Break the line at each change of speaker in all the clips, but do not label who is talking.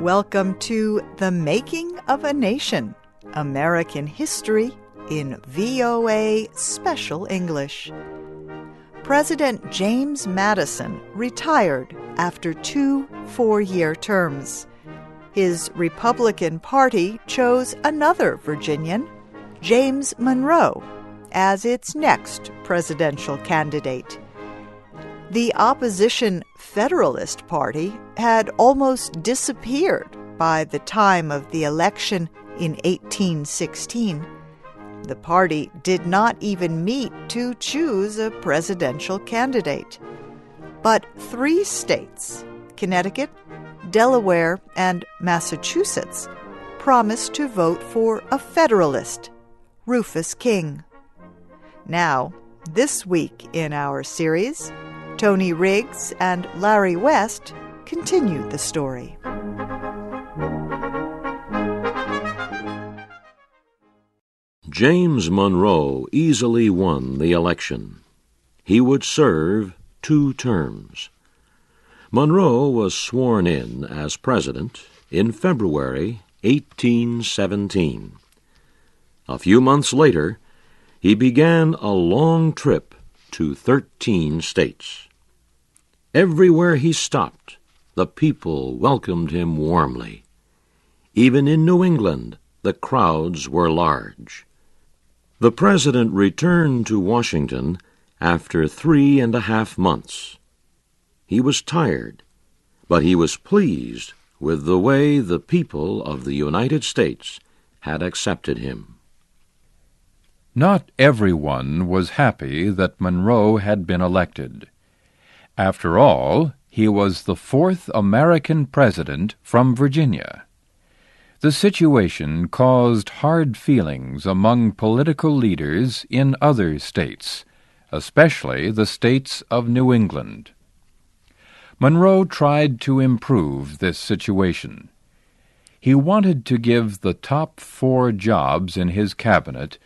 Welcome to The Making of a Nation, American History in VOA Special English. President James Madison retired after 2 four-year terms. His Republican Party chose another Virginian, James Monroe, as its next presidential candidate. The opposition Federalist Party had almost disappeared by the time of the election in 1816. The party did not even meet to choose a presidential candidate. But 3 states, Connecticut, Delaware, and Massachusetts, promised to vote for a Federalist, Rufus King. Now, this week in our series, Tony Riggs and Larry West continue the story.
James Monroe easily won the election. He would serve 2 terms. Monroe was sworn in as president in February 1817. A few months later, he began a long trip to 13 states. Everywhere he stopped, the people welcomed him warmly. Even in New England, the crowds were large. The president returned to Washington after 3.5 months. He was tired, but he was pleased with the way the people of the United States had accepted him.
Not everyone was happy that Monroe had been elected. After all, he was the 4th American president from Virginia. The situation caused hard feelings among political leaders in other states, especially the states of New England. Monroe tried to improve this situation. He wanted to give the top 4 jobs in his cabinet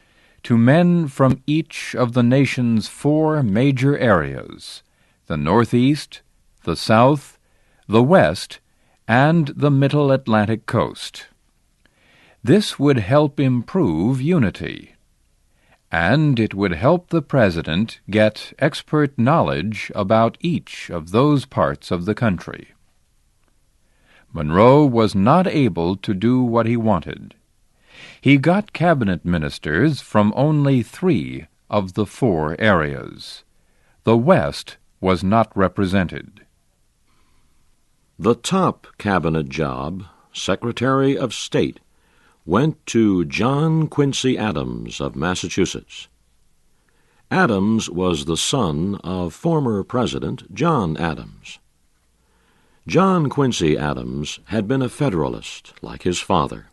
to men from each of the nation's 4 major areas: the Northeast, the South, the West, and the Middle Atlantic coast. This would help improve unity, and it would help the president get expert knowledge about each of those parts of the country. Monroe was not able to do what he wanted. He got cabinet ministers from only 3 of the 4 areas. The West was not represented.
The top cabinet job, Secretary of State, went to John Quincy Adams of Massachusetts. Adams was the son of former President John Adams. John Quincy Adams had been a Federalist like his father,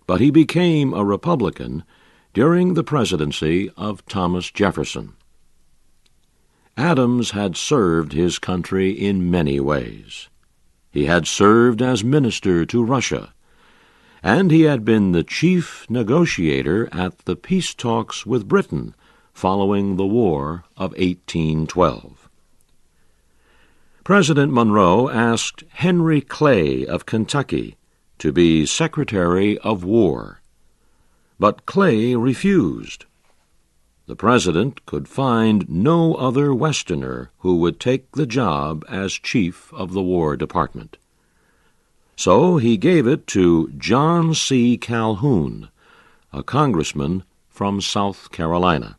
but he became a Republican during the presidency of Thomas Jefferson. Adams had served his country in many ways. He had served as minister to Russia, and he had been the chief negotiator at the peace talks with Britain following the War of 1812. President Monroe asked Henry Clay of Kentucky to be Secretary of War, but Clay refused. The president could find no other Westerner who would take the job as chief of the War Department. So he gave it to John C. Calhoun, a congressman from South Carolina.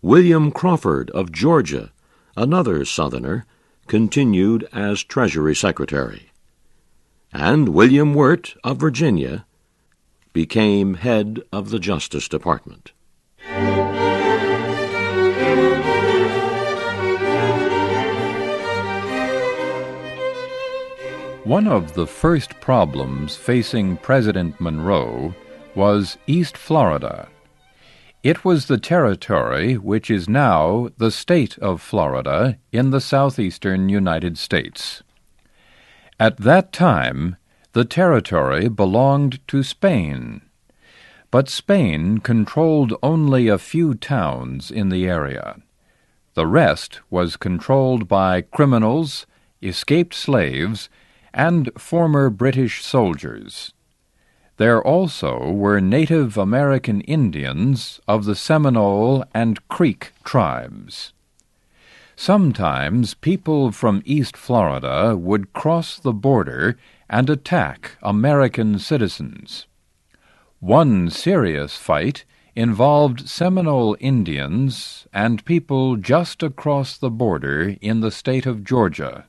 William Crawford of Georgia, another Southerner, continued as Treasury Secretary. And William Wirt of Virginia became head of the Justice Department.
One of the first problems facing President Monroe was East Florida. It was the territory which is now the state of Florida in the southeastern United States. At that time, the territory belonged to Spain, but Spain controlled only a few towns in the area. The rest was controlled by criminals, escaped slaves, and former British soldiers. There also were Native American Indians of the Seminole and Creek tribes. Sometimes people from East Florida would cross the border and attack American citizens. One serious fight involved Seminole Indians and people just across the border in the state of Georgia.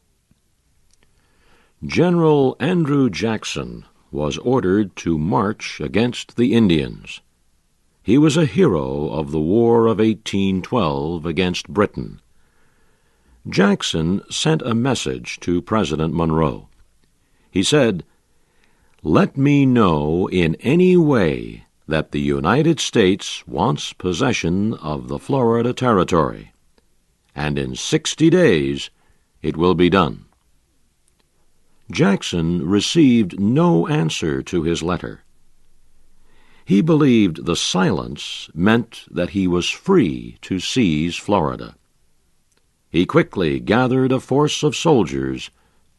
General Andrew Jackson was ordered to march against the Indians. He was a hero of the War of 1812 against Britain. Jackson sent a message to President Monroe. He said, "Let me know in any way that the United States wants possession of the Florida Territory, and in 60 days it will be done." Jackson received no answer to his letter. He believed the silence meant that he was free to seize Florida. He quickly gathered a force of soldiers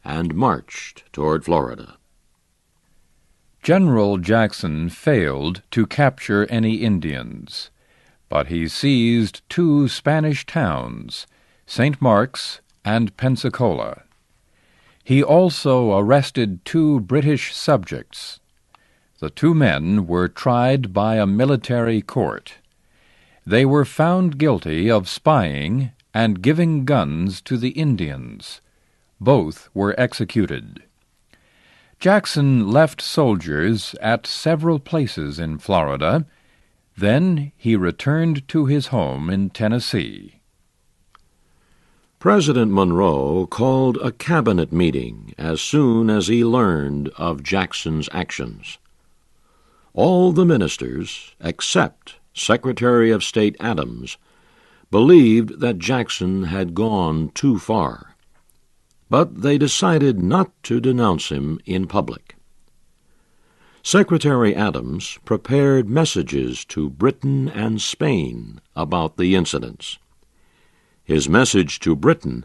and marched toward Florida.
General Jackson failed to capture any Indians, but he seized 2 Spanish towns, St. Mark's and Pensacola. He also arrested 2 British subjects. The 2 men were tried by a military court. They were found guilty of spying and giving guns to the Indians. Both were executed. Jackson left soldiers at several places in Florida. Then he returned to his home in Tennessee.
President Monroe called a cabinet meeting as soon as he learned of Jackson's actions. All the ministers, except Secretary of State Adams, believed that Jackson had gone too far, but they decided not to denounce him in public. Secretary Adams prepared messages to Britain and Spain about the incidents. His message to Britain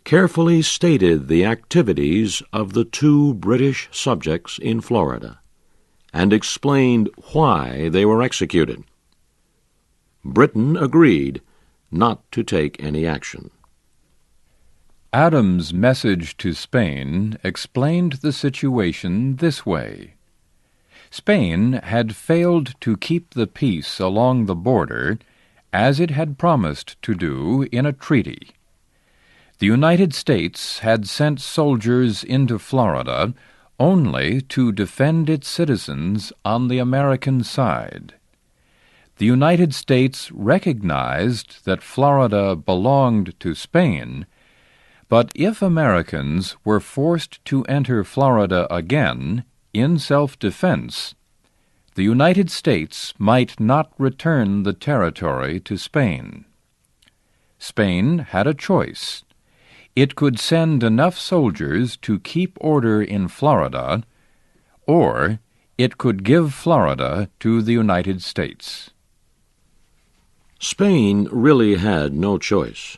carefully stated the activities of the 2 British subjects in Florida and explained why they were executed. Britain agreed not to take any action.
Adams' message to Spain explained the situation this way. Spain had failed to keep the peace along the border as it had promised to do in a treaty. The United States had sent soldiers into Florida only to defend its citizens on the American side. The United States recognized that Florida belonged to Spain, but if Americans were forced to enter Florida again in self-defense, the United States might not return the territory to Spain. Spain had a choice. It could send enough soldiers to keep order in Florida, or it could give Florida to the United States.
Spain really had no choice.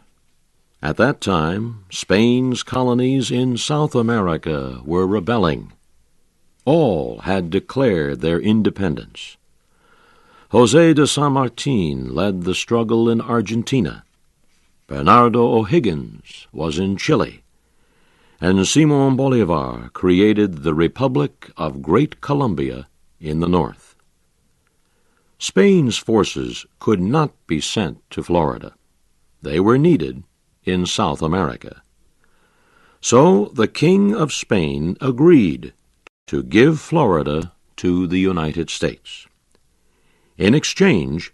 At that time, Spain's colonies in South America were rebelling. All had declared their independence. José de San Martín led the struggle in Argentina. Bernardo O'Higgins was in Chile. And Simón Bolívar created the Republic of Great Colombia in the north. Spain's forces could not be sent to Florida. They were needed in South America. So the King of Spain agreed to give Florida to the United States. In exchange,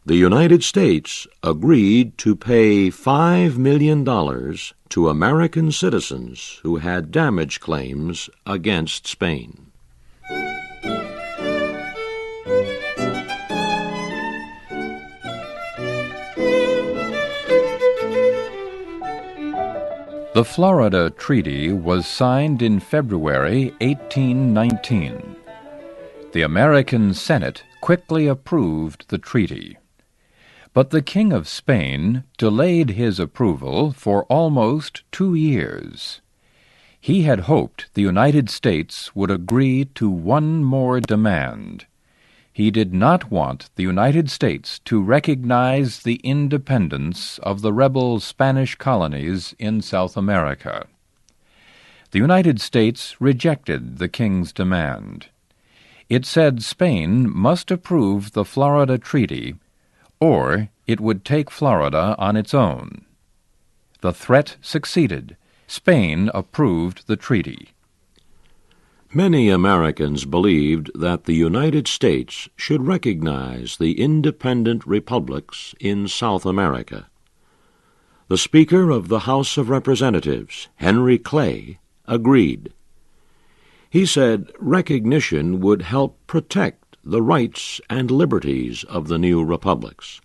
the United States agreed to pay $5 million to American citizens who had damage claims against Spain.
The Florida Treaty was signed in February 1819. The American Senate quickly approved the treaty. But the King of Spain delayed his approval for almost 2 years. He had hoped the United States would agree to one more demand. He did not want the United States to recognize the independence of the rebel Spanish colonies in South America. The United States rejected the king's demand. It said Spain must approve the Florida Treaty, or it would take Florida on its own. The threat succeeded. Spain approved the treaty.
Many Americans believed that the United States should recognize the independent republics in South America. The Speaker of the House of Representatives, Henry Clay, agreed. He said recognition would help protect the rights and liberties of the new republics.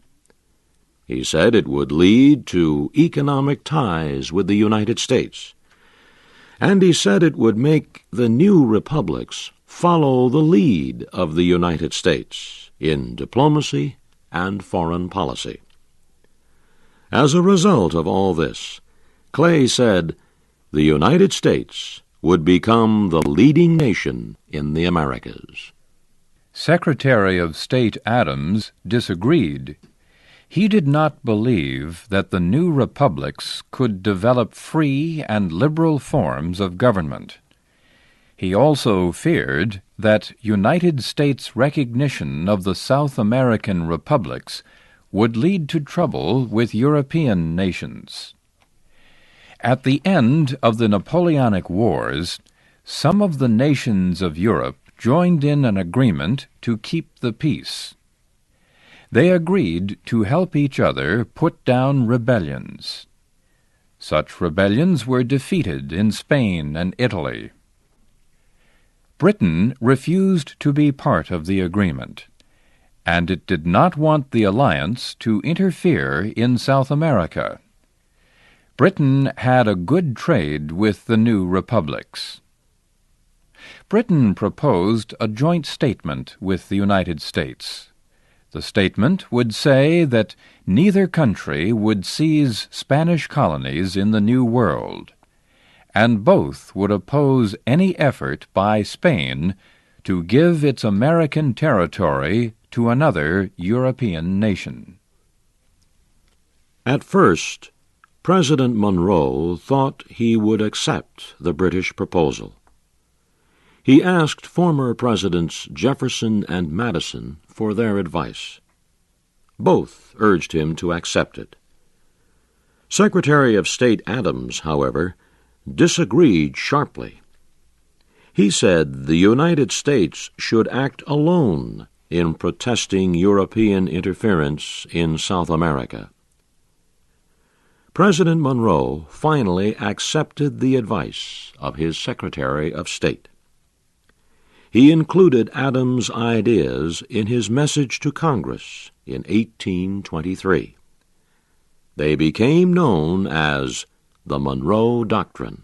He said it would lead to economic ties with the United States. And he said it would make the new republics follow the lead of the United States in diplomacy and foreign policy. As a result of all this, Clay said the United States would become the leading nation in the Americas.
Secretary of State Adams disagreed. He did not believe that the new republics could develop free and liberal forms of government. He also feared that United States recognition of the South American republics would lead to trouble with European nations. At the end of the Napoleonic Wars, some of the nations of Europe joined in an agreement to keep the peace. They agreed to help each other put down rebellions. Such rebellions were defeated in Spain and Italy. Britain refused to be part of the agreement, and it did not want the alliance to interfere in South America. Britain had a good trade with the new republics. Britain proposed a joint statement with the United States. The statement would say that neither country would seize Spanish colonies in the New World, and both would oppose any effort by Spain to give its American territory to another European nation.
At first, President Monroe thought he would accept the British proposal. He asked former Presidents Jefferson and Madison for their advice. Both urged him to accept it. Secretary of State Adams, however, disagreed sharply. He said the United States should act alone in protesting European interference in South America. President Monroe finally accepted the advice of his Secretary of State. He included Adams' ideas in his message to Congress in 1823. They became known as the Monroe Doctrine.